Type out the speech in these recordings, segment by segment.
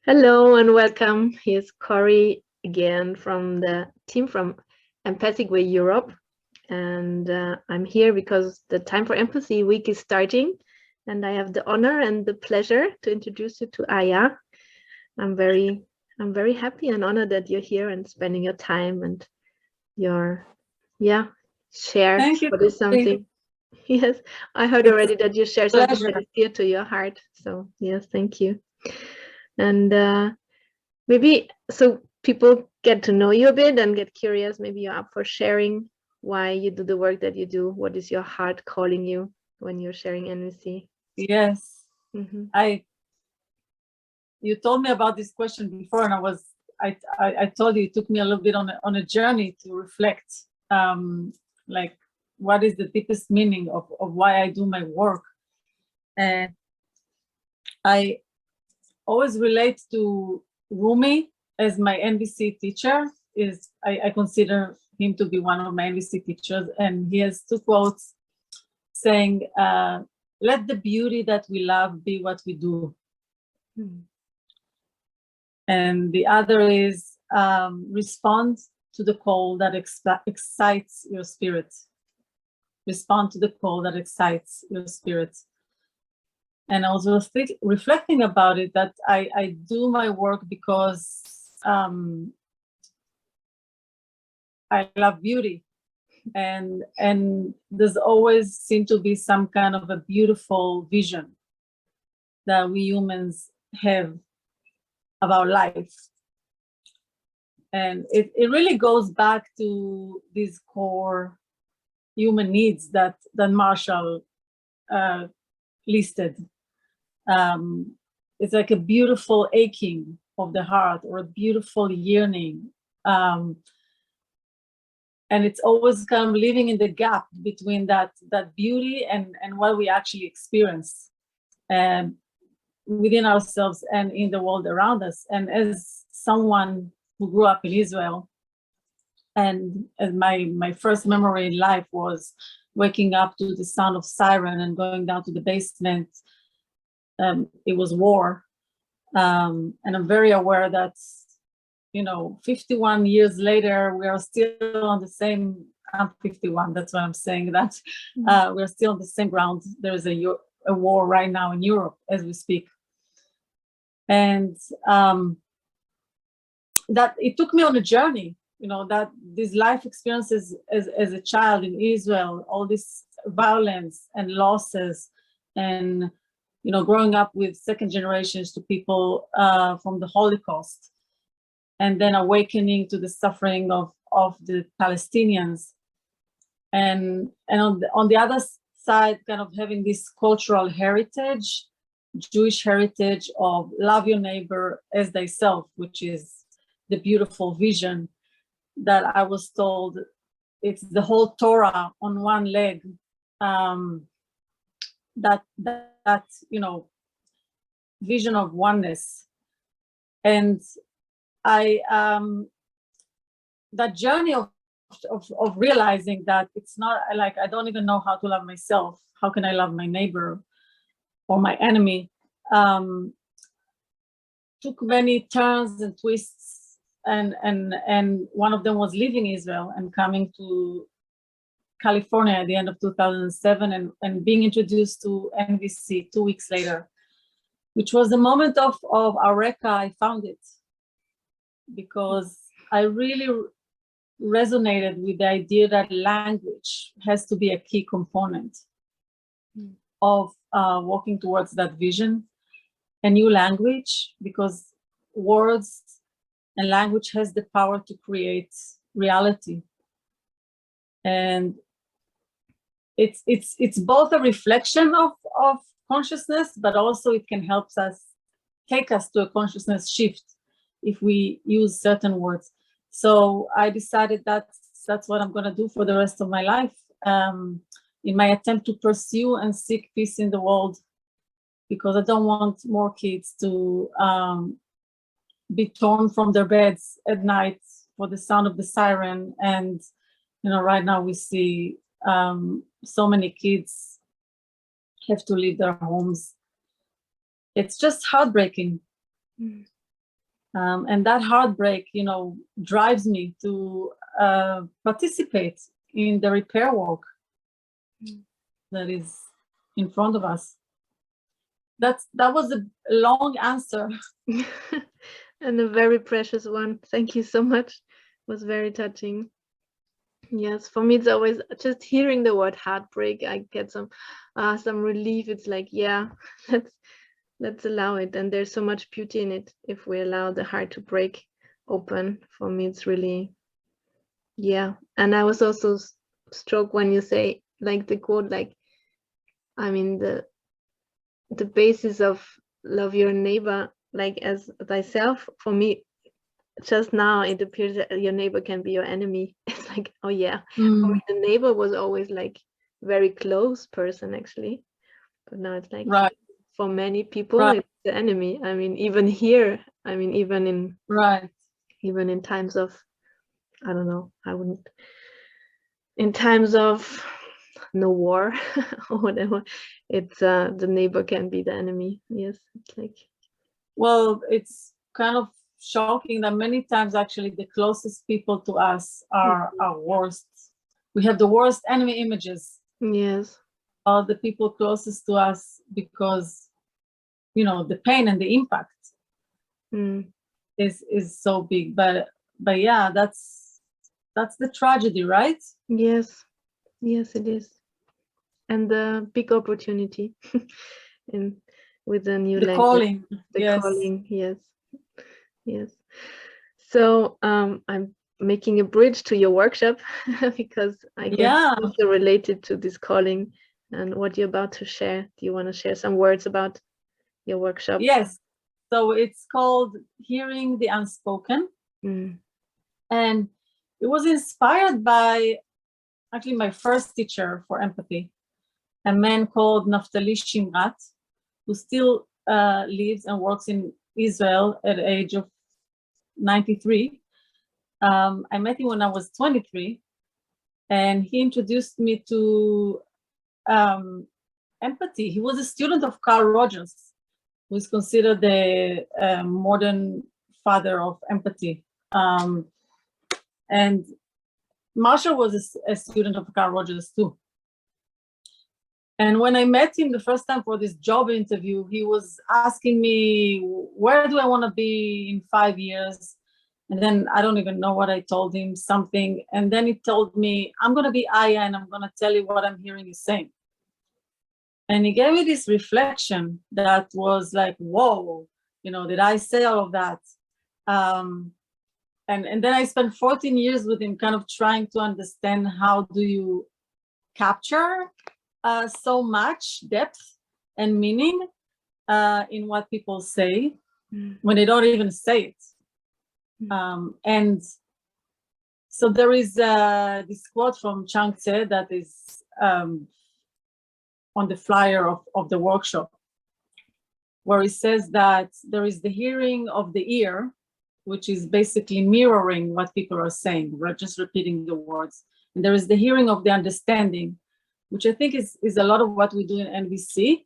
Hello and welcome. Here's Corey again from the team from Empathic Way Europe. And I'm here because the Time for Empathy week is starting. And I have the honor and the pleasure to introduce you to Aya. I'm very happy and honored that you're here and spending your time and your, share Thank you, what is Corey. something. Yes, I heard It's already that you share a something that pleasure. is dear to your heart. So yes, thank you. And maybe so people get to know you a bit and get curious. Maybe you're up for sharing why you do the work that you do. What is your heart calling you when you're sharing NVC? Yes, Mm-hmm. you told me about this question before, and I told you it took me a little bit on a journey to reflect, like what is the deepest meaning of why I do my work, and I always relate to Rumi as my NVC teacher. I consider him to be one of my NVC teachers, and he has two quotes saying, "Let the beauty that we love be what we do." Mm-hmm. And the other is respond to the call that excites your spirit. Respond to the call that excites your spirit. And I was reflecting about it, that I do my work because I love beauty. And there's always seemed to be some kind of a beautiful vision that we humans have about life. And it really goes back to these core human needs that Marshall listed. It's like a beautiful aching of the heart, or a beautiful yearning. And it's always kind of living in the gap between that beauty and what we actually experience within ourselves and in the world around us. And as someone who grew up in Israel, and my first memory in life was waking up to the sound of siren and going down to the basement. It was war. And I'm very aware that, 51 years later, we are still on the same, I'm 51, that's why I'm saying that. We're still on the same ground. There is a war right now in Europe as we speak. And that it took me on a journey, that these life experiences as a child in Israel, all this violence and losses, and growing up with second generations to people from the Holocaust, and then awakening to the suffering of the Palestinians, and on the other side, kind of having this cultural heritage, Jewish heritage of love your neighbor as thyself, which is the beautiful vision that I was told it's the whole Torah on one leg. That vision of oneness. And I that journey of realizing that it's not like I don't even know how to love myself. How can I love my neighbor or my enemy? Took many turns and twists, and one of them was leaving Israel and coming to California at the end of 2007, and being introduced to NVC 2 weeks later, which was the moment of Eureka. I found it because I really resonated with the idea that language has to be a key component of walking towards that vision. A new language, because words and language has the power to create reality. And it's both a reflection of consciousness, but also it can help us take us to a consciousness shift if we use certain words. So I decided that's what I'm going to do for the rest of my life, in my attempt to pursue and seek peace in the world, because I don't want more kids to be torn from their beds at night for the sound of the siren. And right now we see so many kids have to leave their homes. It's just heartbreaking. Mm. And that heartbreak, you know, drives me to participate in the repair work that is in front of us. That was a long answer. And a very precious one. Thank you so much. It was very touching. Yes, for me it's always just hearing the word heartbreak, I get some relief. It's like, yeah, let's allow it. And there's so much beauty in it if we allow the heart to break open. For me it's really, yeah. And I was also struck when you say, like, the quote, like, I mean, the basis of love your neighbor like as thyself. For me, just now it appears that your neighbor can be your enemy. It's like, oh yeah. For me, the neighbor was always like very close person actually, but now it's like, right, for many people, right, it's the enemy. I mean, even here, I mean, even in times of, I don't know, in times of no war or whatever, it's the neighbor can be the enemy. Yes, it's like, well, it's kind of shocking that many times actually the closest people to us are our worst. We have the worst enemy images. Yes. Are the people closest to us, because, you know, the pain and the impact is so big. But yeah, that's the tragedy, right? Yes, it is. And the big opportunity in with the new The language. calling. The Yes. calling, yes. So I'm making a bridge to your workshop because I guess it's also related to this calling and what you're about to share. Do you want to share some words about your workshop? Yes. So it's called Hearing the Unspoken. And it was inspired by actually my first teacher for empathy, a man called Naftali Shimrat, who still lives and works in Israel at the age of 93. I met him when I was 23, and he introduced me to empathy. He was a student of Carl Rogers, who is considered the modern father of empathy. And Marshall was a student of Carl Rogers too. And when I met him the first time for this job interview, he was asking me, where do I want to be in 5 years? And then I don't even know what I told him, something. And then he told me, I'm going to be Aya and I'm going to tell you what I'm hearing you saying. And he gave me this reflection that was like, whoa, you know, did I say all of that? And then I spent 14 years with him, kind of trying to understand how do you capture so much depth and meaning in what people say when they don't even say it. And so there is this quote from Chang Tse that is on the flyer of the workshop, where he says that there is the hearing of the ear, which is basically mirroring what people are saying. We're just repeating the words. And there is the hearing of the understanding, which I think is a lot of what we do in NVC.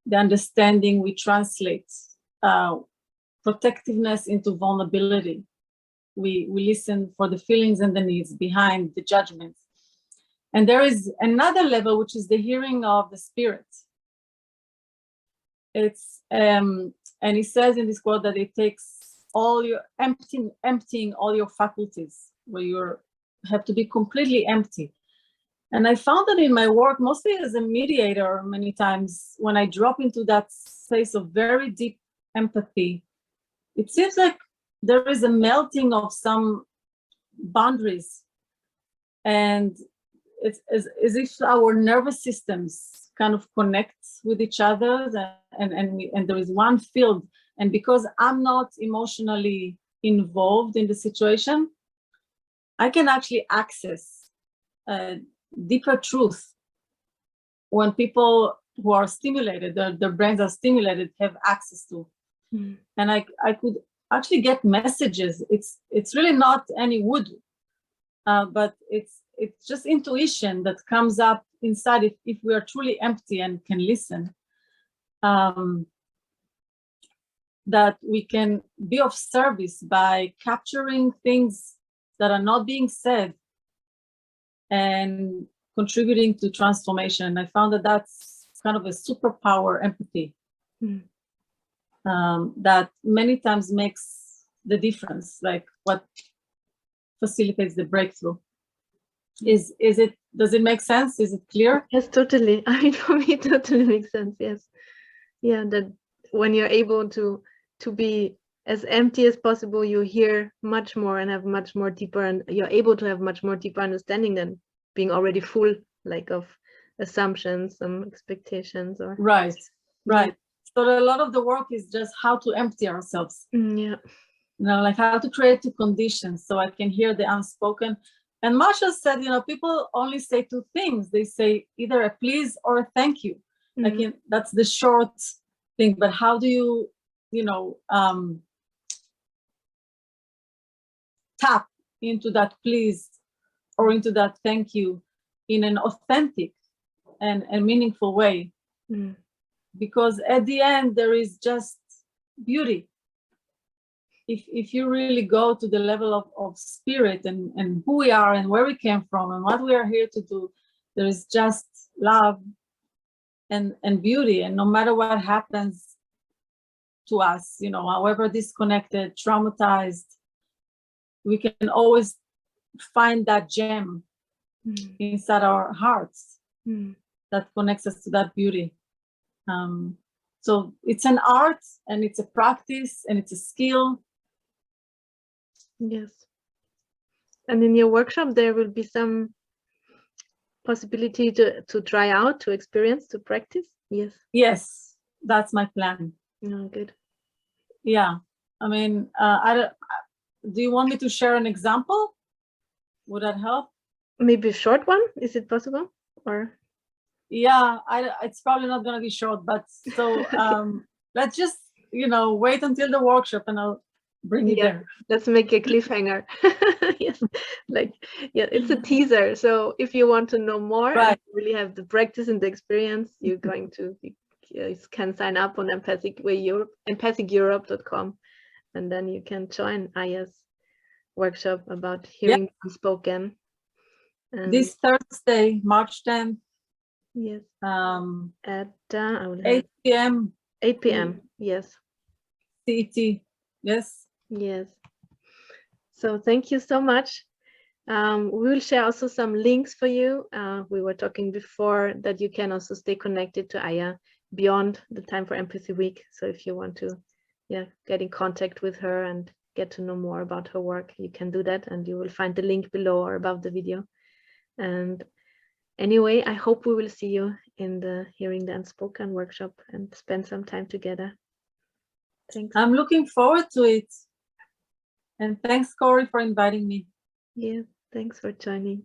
The understanding, we translate protectiveness into vulnerability. We listen for the feelings and the needs behind the judgments. And there is another level, which is the hearing of the spirit. It's and he says in this quote that it takes all your emptying all your faculties, where you have to be completely empty. And I found that in my work, mostly as a mediator, many times when I drop into that space of very deep empathy, it seems like there is a melting of some boundaries, and it's as if our nervous systems kind of connect with each other, and there is one field. And because I'm not emotionally involved in the situation, I can actually access deeper truth when people who are stimulated, their brains are stimulated, have access to. And I could actually get messages. It's really not any wood, but it's just intuition that comes up inside if we are truly empty and can listen. that we can be of service by capturing things that are not being said and contributing to transformation. I found that that's kind of a superpower, empathy, that many times makes the difference, like what facilitates the breakthrough. Does it make sense? Is it clear? Yes, totally. I mean, for me, it totally makes sense. Yes. Yeah, that when you're able to be as empty as possible, you hear much more and have much more deeper, and you're able to have much more deeper understanding than being already full, like, of assumptions, some expectations, or right. So a lot of the work is just how to empty ourselves. Yeah. Like how to create the conditions so I can hear the unspoken. And Marsha said, people only say two things. They say either a please or a thank you. That's the short thing. But how do you, tap into that please or into that thank you in an authentic and meaningful way? Because at the end, there is just beauty. If you really go to the level of spirit and who we are and where we came from and what we are here to do, there is just love and beauty. And no matter what happens to us, however disconnected, traumatized, we can always find that gem inside our hearts that connects us to that beauty. So it's an art, and it's a practice, and it's a skill. Yes. And in your workshop, there will be some possibility to try out, to experience, to practice. Yes. Yes, that's my plan. Oh, good. Yeah. I mean, do you want me to share an example? Would that help? Maybe a short one? Is it possible? Or yeah, it's probably not going to be short, but so let's just wait until the workshop and I'll bring it there. Let's make a cliffhanger. Yes, it's a teaser. So if you want to know more and really have the practice and the experience, you're going to you can sign up on Empathic Way Europe, empathiceurop.com, and then you can join Aya's workshop about hearing unspoken. This Thursday, March 10th. Yes. At 8 p.m. 8 p.m. Yes. CET. Yes. Yes. So thank you so much. We will share also some links for you. We were talking before that you can also stay connected to Aya beyond the Time for Empathy Week. So if you want to get in contact with her and get to know more about her work, you can do that, and you will find the link below or above the video. And anyway, I hope we will see you in the Hearing the Unspoken workshop and spend some time together. Thanks. I'm looking forward to it. And thanks, Corey, for inviting me. Yeah, thanks for joining.